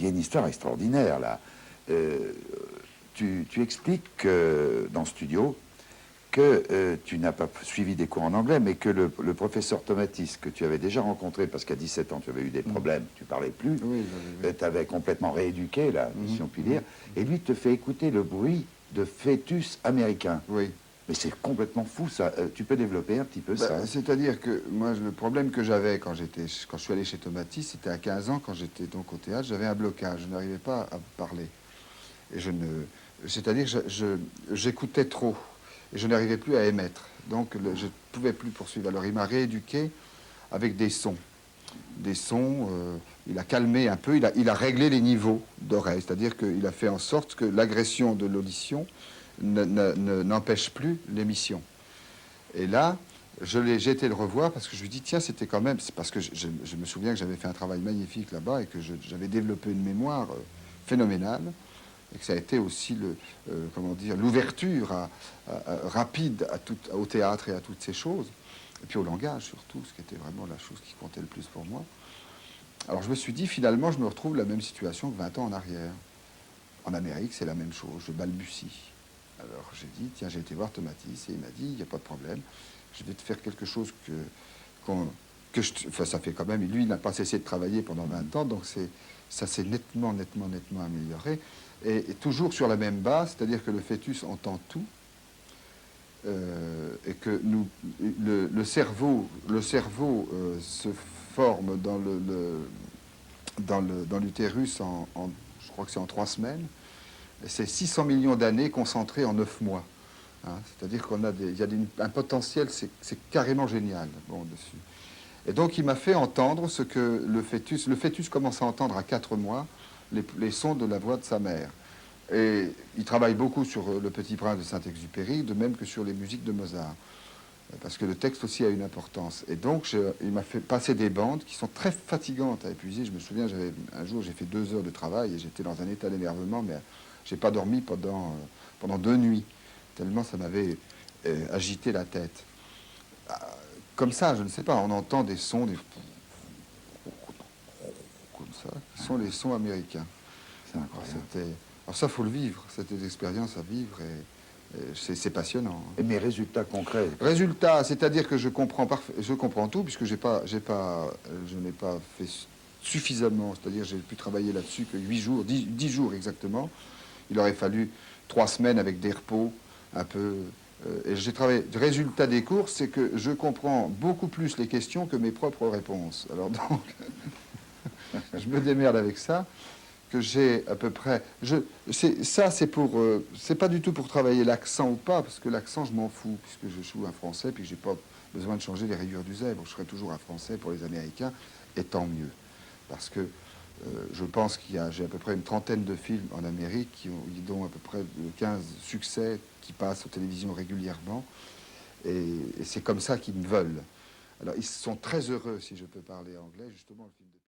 y a une histoire extraordinaire, là. Tu expliques dans Studio que tu n'as pas suivi des cours en anglais, mais que le professeur Tomatis, que tu avais déjà rencontré, parce qu'à 17 ans, tu avais eu des problèmes, tu parlais plus, Oui, t'avais complètement rééduqué, là, si on peut dire, et lui te fait écouter le bruit de fœtus américain. oui. Mais c'est complètement fou, ça. Tu peux développer un petit peu ça? C'est-à-dire que moi, le problème que j'avais quand je suis allé chez Tomatis, c'était à 15 ans, quand j'étais donc au théâtre, j'avais un blocage, je n'arrivais pas à parler. Et c'est-à-dire que j'écoutais trop, et je n'arrivais plus à émettre. Donc je ne pouvais plus poursuivre. Alors il m'a rééduqué avec des sons. Des sons, il a calmé un peu, il a réglé les niveaux d'oreille, c'est-à-dire qu'il a fait en sorte que l'agression de l'audition n'empêche plus l'émission. Et là, j'ai été le revoir parce que je lui dis, tiens, c'était quand même... C'est parce que je me souviens que j'avais fait un travail magnifique là-bas et que j'avais développé une mémoire phénoménale et que ça a été aussi comment dire, l'ouverture rapide au théâtre et à toutes ces choses. Et puis au langage surtout, ce qui était vraiment la chose qui comptait le plus pour moi. Alors je me suis dit, finalement, je me retrouve la même situation que 20 ans en arrière. En Amérique, c'est la même chose, je balbutie. Alors j'ai dit, tiens, j'ai été voir Tomatis et il m'a dit, il n'y a pas de problème, je vais te faire quelque chose enfin, ça fait quand même, lui, il n'a pas cessé de travailler pendant 20 ans, donc ça s'est nettement amélioré. Et toujours sur la même base, c'est-à-dire que le fœtus entend tout, et que le cerveau se forme dans l'utérus je crois que c'est en 3 semaines. C'est 600 millions d'années concentrées en 9 mois. Hein, c'est-à-dire il y a un potentiel, c'est carrément génial dessus. Et donc il m'a fait entendre ce que le fœtus commence à entendre à 4 mois, les sons de la voix de sa mère. Et il travaille beaucoup sur Le Petit Prince de Saint-Exupéry, de même que sur les musiques de Mozart. Parce que le texte aussi a une importance. Et donc, il m'a fait passer des bandes qui sont très fatigantes à épuiser. Je me souviens, un jour, j'ai fait 2 heures de travail et j'étais dans un état d'énervement, mais j'ai pas dormi pendant 2 nuits, tellement ça m'avait agité la tête. Comme ça, je ne sais pas, on entend des sons, comme ça, qui sont les sons américains. C'est incroyable. Alors ça, faut le vivre, c'était des expériences à vivre et c'est passionnant. Et mes résultats concrets? Résultat, c'est-à-dire que je comprends tout, puisque je n'ai pas fait suffisamment, c'est-à-dire j'ai pu travailler là-dessus que 8 jours, 10 jours exactement. Il aurait fallu 3 semaines avec des repos, un peu. Et j'ai travaillé. Le résultat des cours, c'est que je comprends beaucoup plus les questions que mes propres réponses. Alors donc, je me démerde avec ça. Que j'ai à peu près... c'est pas du tout pour travailler l'accent ou pas, parce que l'accent, je m'en fous, puisque je joue un français, puis que j'ai pas besoin de changer les rayures du zèbre. Je serai toujours un français pour les Américains, et tant mieux. Parce que je pense j'ai à peu près une trentaine de films en Amérique, dont à peu près 15 succès qui passent aux télévisions régulièrement, et c'est comme ça qu'ils me veulent. Alors, ils sont très heureux, si je peux parler anglais, justement, le film de...